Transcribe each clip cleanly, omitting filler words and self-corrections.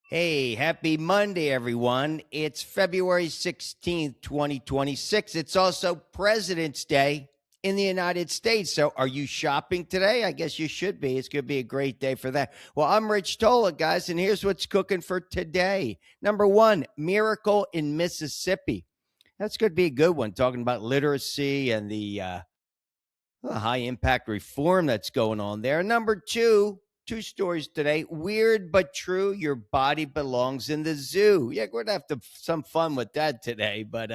Hey, happy Monday, everyone. It's February 16th, 2026. It's also President's Day in the United States. So, are you shopping today? I guess you should be. It's going to be a great day for that. Well, I'm Rich Tola, guys, and here's what's cooking for today. Number one, miracle in Mississippi. That's going to be a good one, talking about literacy and the high impact reform that's going on there. Number two stories today. Weird but true. Your body belongs in the zoo. Yeah, we're going to have some fun with that today. But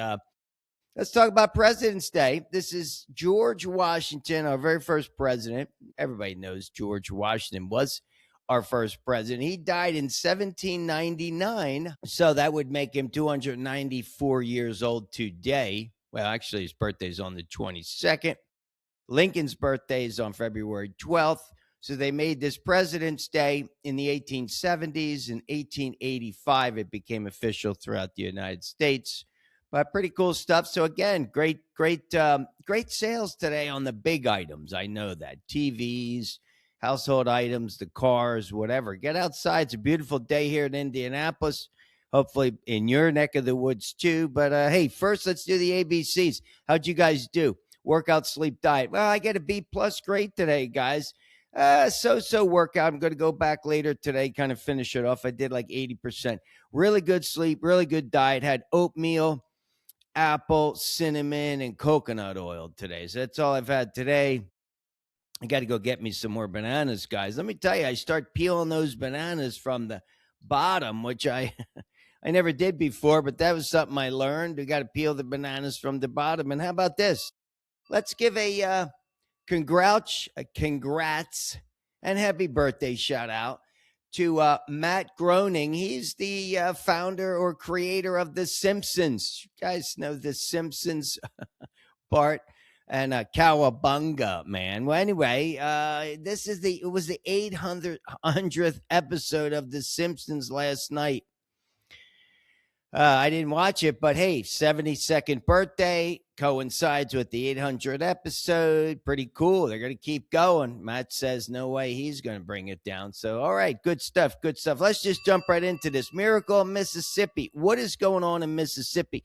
let's talk about President's Day. This is George Washington, our very first president. Everybody knows George Washington was our first president. He died in 1799. So that would make him 294 years old today. Well, actually, his birthday is on the 22nd. Lincoln's birthday is on February 12th. So they made this President's Day in the 1870s. In 1885, it became official throughout the United States. But pretty cool stuff. So again, great sales today on the big items. I know that TVs, household items, the cars, whatever. Get outside. It's a beautiful day here in Indianapolis. Hopefully in your neck of the woods too. But hey, first let's do the ABCs. How'd you guys do? Workout, sleep, diet. Well, I get a B plus grade today, guys. So workout. I'm going to go back later today, kind of finish it off. I did like 80%. Really good sleep, really good diet. Had oatmeal, apple, cinnamon, and coconut oil today. So that's all I've had today. I got to go get me some more bananas, guys. Let me tell you, I start peeling those bananas from the bottom, which I I never did before, but that was something I learned. We got to peel the bananas from the bottom. And how about this? Let's give a congrats, and happy birthday shout out to Matt Groening. He's the founder or creator of The Simpsons. You guys know The Simpsons, Bart and Cowabunga, man. Well, anyway, it was the 800th episode of The Simpsons last night. I didn't watch it, but hey, 72nd birthday coincides with the 800th episode. Pretty cool. They're going to keep going. Matt says no way he's going to bring it down. So, all right, good stuff. Good stuff. Let's just jump right into this. Miracle in Mississippi. What is going on in Mississippi?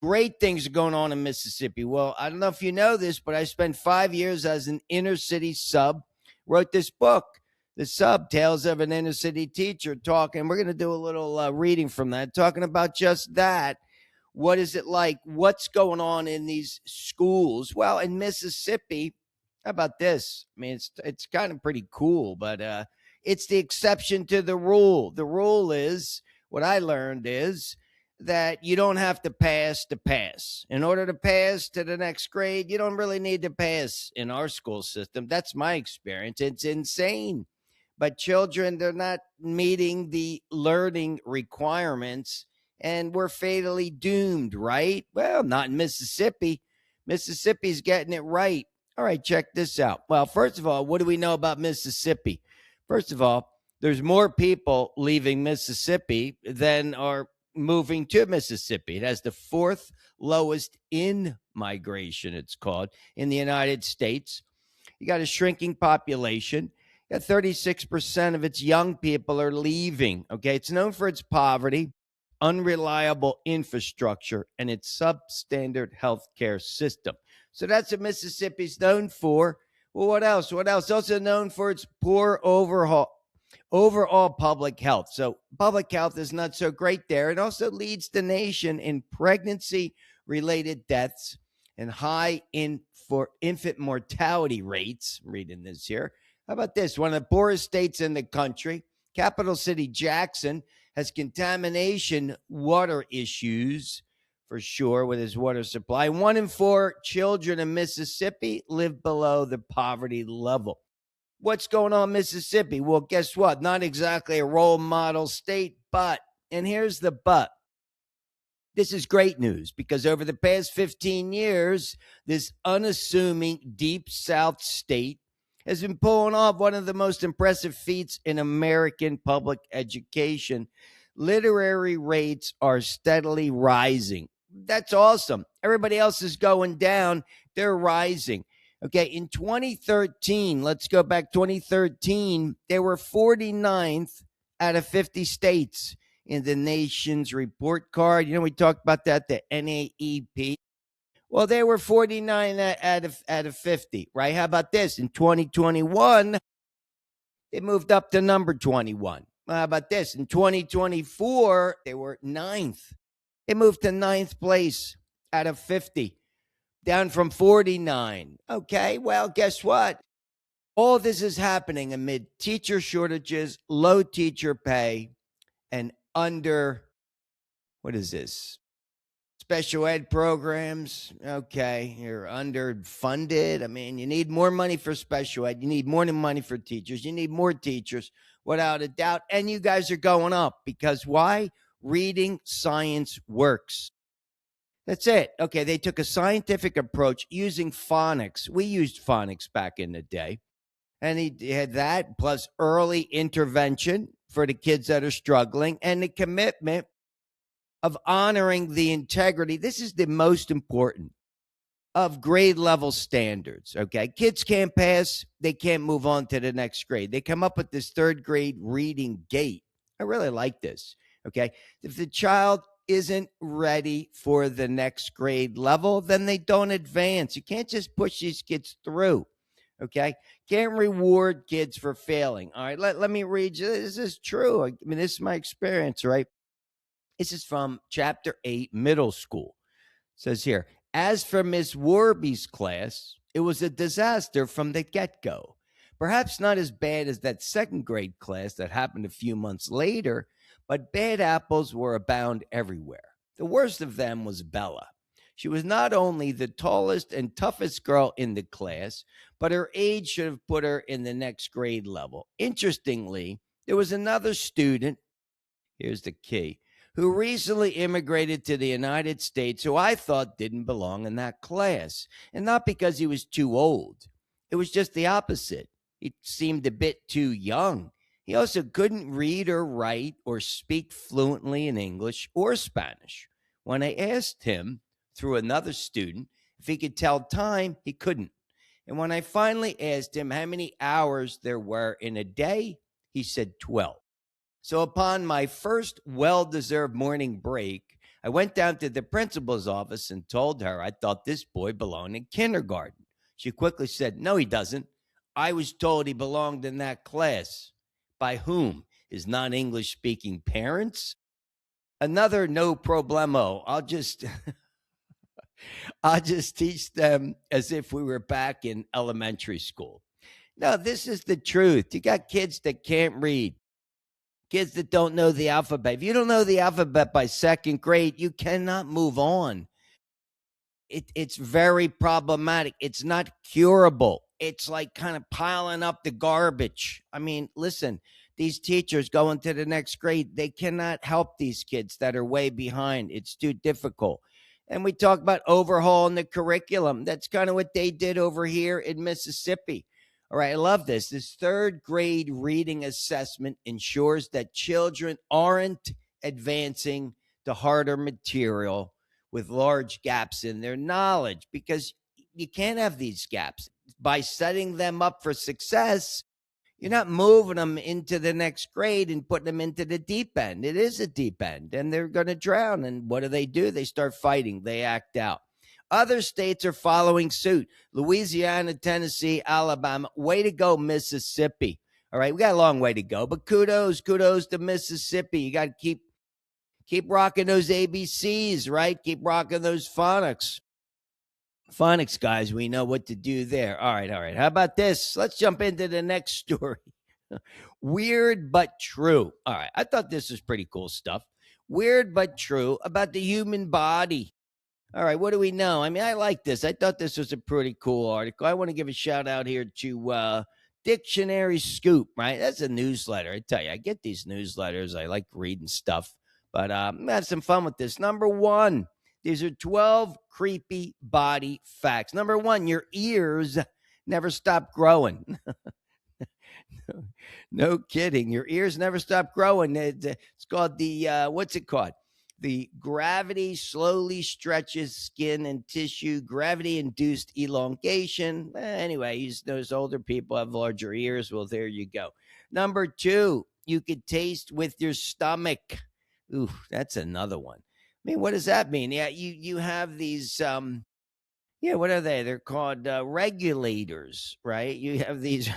Great things are going on in Mississippi. Well, I don't know if you know this, but I spent 5 years as an inner city sub, wrote this book, The Sub, Tales of an Inner City Teacher, talking. We're going to do a little reading from that, talking about just that. What is it like? What's going on in these schools? Well, in Mississippi, how about this? I mean, it's kind of pretty cool, but it's the exception to the rule. The rule is, what I learned is that you don't have to pass to pass. In order to pass to the next grade, you don't really need to pass in our school system. That's my experience. It's insane. But children, they're not meeting the learning requirements and we're fatally doomed, right? Well, not in Mississippi. Mississippi's getting it right. All right, check this out. Well, first of all, what do we know about Mississippi? First of all, there's more people leaving Mississippi than are moving to Mississippi. It has the fourth lowest in migration, it's called, in the United States. You got a shrinking population. 36% of its young people are leaving. Okay. It's known for its poverty, unreliable infrastructure, and its substandard healthcare system. So that's what Mississippi's known for. Well, what else? What else? Also known for its poor overall public health. So public health is not so great there. It also leads the nation in pregnancy related deaths and high for infant mortality rates. I'm reading this here. How about this? One of the poorest states in the country, capital city Jackson, has contamination water issues for sure with its water supply. 1 in 4 children in Mississippi live below the poverty level. What's going on in Mississippi? Well, guess what? Not exactly a role model state, but, and here's the but. This is great news because over the past 15 years, this unassuming deep South state has been pulling off one of the most impressive feats in American public education. Literary rates are steadily rising. That's awesome. Everybody else is going down. They're rising. Okay, in 2013, let's go back 2013, they were 49th out of 50 states in the nation's report card. We talked about that, the NAEP. Well, they were 49 out of 50, right? How about this? In 2021, it moved up to number 21. How about this? In 2024, they were ninth. It moved to ninth place out of 50, down from 49. Okay, well, guess what? All this is happening amid teacher shortages, low teacher pay, and what is this? Special ed programs. Okay, you're underfunded. I mean, you need more money for special ed. You need more money for teachers. You need more teachers, without a doubt. And you guys are going up because why? Reading science works. That's it. Okay, they took a scientific approach using phonics. We used phonics back in the day. And he had that plus early intervention for the kids that are struggling and the commitment of honoring the integrity. This is the most important of grade level standards. Okay. Kids can't pass, they can't move on to the next grade. They come up with this third grade reading gate. I really like this. Okay. If the child isn't ready for the next grade level, then they don't advance. You can't just push these kids through. Okay. Can't reward kids for failing. All right. Let me read you. This is true. I mean, this is my experience, right? This is from chapter 8, middle school. It says here, as for Miss Warby's class, it was a disaster from the get-go. Perhaps not as bad as that second grade class that happened a few months later, but bad apples were abound everywhere. The worst of them was Bella. She was not only the tallest and toughest girl in the class, but her age should have put her in the next grade level. Interestingly, there was another student, here's the key, who recently immigrated to the United States who I thought didn't belong in that class. And not because he was too old. It was just the opposite. He seemed a bit too young. He also couldn't read or write or speak fluently in English or Spanish. When I asked him, through another student, if he could tell time, he couldn't. And when I finally asked him how many hours there were in a day, he said 12. So upon my first well-deserved morning break, I went down to the principal's office and told her I thought this boy belonged in kindergarten. She quickly said, no, he doesn't. I was told he belonged in that class. By whom? His non-English speaking parents? Another no problemo. I'll just teach them as if we were back in elementary school. No, this is the truth. You got kids that can't read, kids that don't know the alphabet. If you don't know the alphabet by second grade, you cannot move on. It's very problematic. It's not curable. It's like kind of piling up the garbage. I mean, listen, these teachers going to the next grade, they cannot help these kids that are way behind. It's too difficult. And we talk about overhauling the curriculum. That's kind of what they did over here in Mississippi. All right, I love this. This third grade reading assessment ensures that children aren't advancing to harder material with large gaps in their knowledge, because you can't have these gaps. By setting them up for success, you're not moving them into the next grade and putting them into the deep end. It is a deep end, and they're going to drown. And what do? They start fighting. They act out. Other states are following suit. Louisiana, Tennessee, Alabama. Way to go, Mississippi. All right, we got a long way to go, but kudos to Mississippi. You got to keep rocking those ABCs, right? Keep rocking those phonics. Phonics, guys, we know what to do there. All right. How about this? Let's jump into the next story. Weird but true. All right, I thought this was pretty cool stuff. Weird but true about the human body. All right, what do we know? I mean, I like this. I thought this was a pretty cool article. I want to give a shout out here to Dictionary Scoop, right? That's a newsletter. I tell you, I get these newsletters. I like reading stuff, but I'm going to have some fun with this. Number one, these are 12 creepy body facts. Number one, your ears never stop growing. No kidding. Your ears never stop growing. It's called what's it called? The gravity slowly stretches skin and tissue, gravity-induced elongation. Anyway, those older people have larger ears. Well, there you go. Number two, you could taste with your stomach. Ooh, that's another one. I mean, what does that mean? Yeah, you have these yeah, what are they? They're called regulators, right? You have these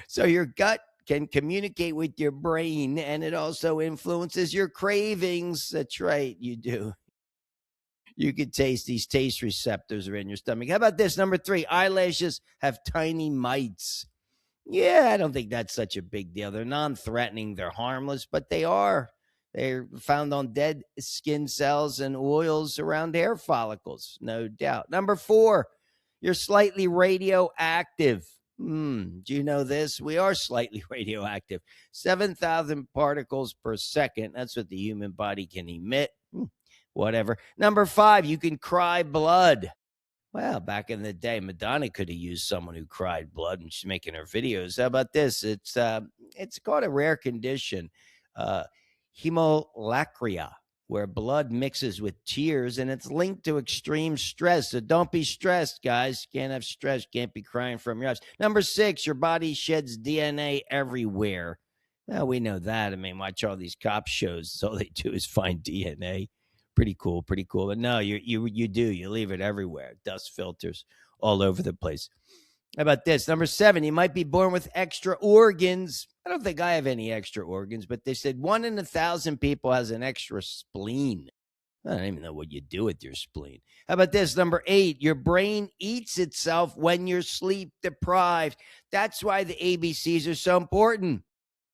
so your gut can communicate with your brain and it also influences your cravings. That's right, you do. You could taste these taste receptors are in your stomach. How about this? Number three, eyelashes have tiny mites. Yeah, I don't think that's such a big deal. They're non threatening, they're harmless, but they are. They're found on dead skin cells and oils around hair follicles, no doubt. Number four, you're slightly radioactive. Do you know this? We are slightly radioactive. 7,000 particles per second. That's what the human body can emit. Whatever. Number five, you can cry blood. Well, back in the day, Madonna could have used someone who cried blood, and she's making her videos. How about this? It's called a rare condition, uh, hemolacria, where blood mixes with tears, and it's linked to extreme stress. So don't be stressed, guys. Can't have stress. Can't be crying from your eyes. Number six, your body sheds DNA everywhere. Well, we know that. I mean, watch all these cop shows. All they do is find DNA. Pretty cool, pretty cool. But no, you do. You leave it everywhere. Dust filters all over the place. How about this? Number seven, you might be born with extra organs. I don't think I have any extra organs, but they said 1 in 1,000 people has an extra spleen. I don't even know what you do with your spleen. How about this? Number eight, your brain eats itself when you're sleep deprived. That's why the ABCs are so important.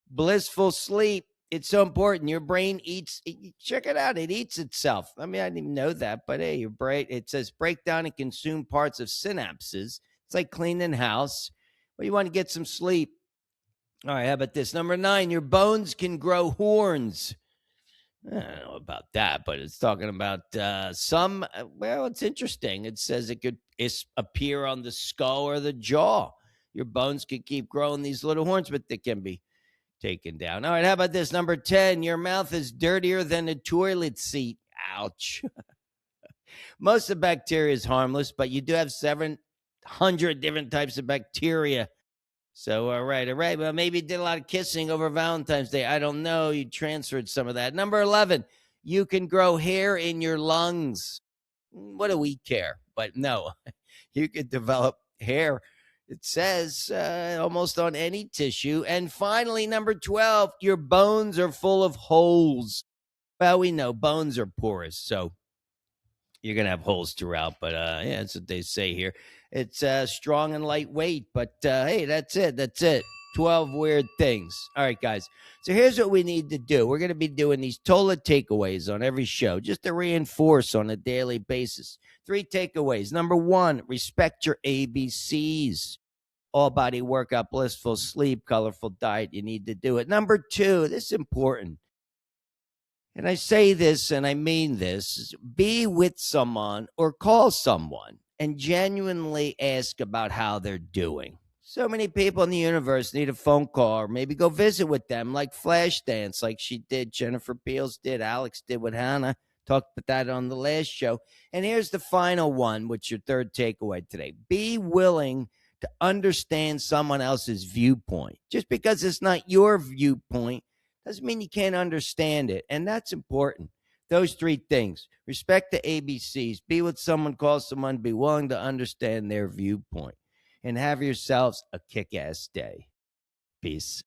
Blissful sleep. It's so important. Your brain eats, check it out. It eats itself. I mean, I didn't even know that, but hey, your brain, it says break down and consume parts of synapses. It's like cleaning house. Well, you want to get some sleep. All right, how about this? Number nine, your bones can grow horns. I don't know about that, but it's talking about some. Well, it's interesting. It says it could appear on the skull or the jaw. Your bones could keep growing these little horns, but they can be taken down. All right, how about this? Number 10, your mouth is dirtier than a toilet seat. Ouch. Most of bacteria is harmless, but you do have 700 different types of bacteria. So, all right. Well, maybe you did a lot of kissing over Valentine's Day. I don't know. You transferred some of that. Number 11, you can grow hair in your lungs. What do we care? But no, you could develop hair. It says almost on any tissue. And finally, number 12, your bones are full of holes. Well, we know bones are porous, so you're going to have holes throughout. But yeah, that's what they say here. It's strong and lightweight. But hey, that's it. That's it. 12 weird things. All right, guys. So here's what we need to do. We're going to be doing these Tola takeaways on every show just to reinforce on a daily basis. 3 takeaways. Number 1, respect your ABCs. All body workout, blissful sleep, colorful diet. You need to do it. Number 2, this is important. And I say this and I mean this, be with someone or call someone and genuinely ask about how they're doing. So many people in the universe need a phone call or maybe go visit with them like Flashdance, like she did, Jennifer Beals did, Alex did with Hannah. Talked about that on the last show. And here's the final one, which your third takeaway today. Be willing to understand someone else's viewpoint. Just because it's not your viewpoint doesn't mean you can't understand it. And that's important. Those 3 things. Respect the ABCs. Be with someone, call someone, be willing to understand their viewpoint. And have yourselves a kick-ass day. Peace.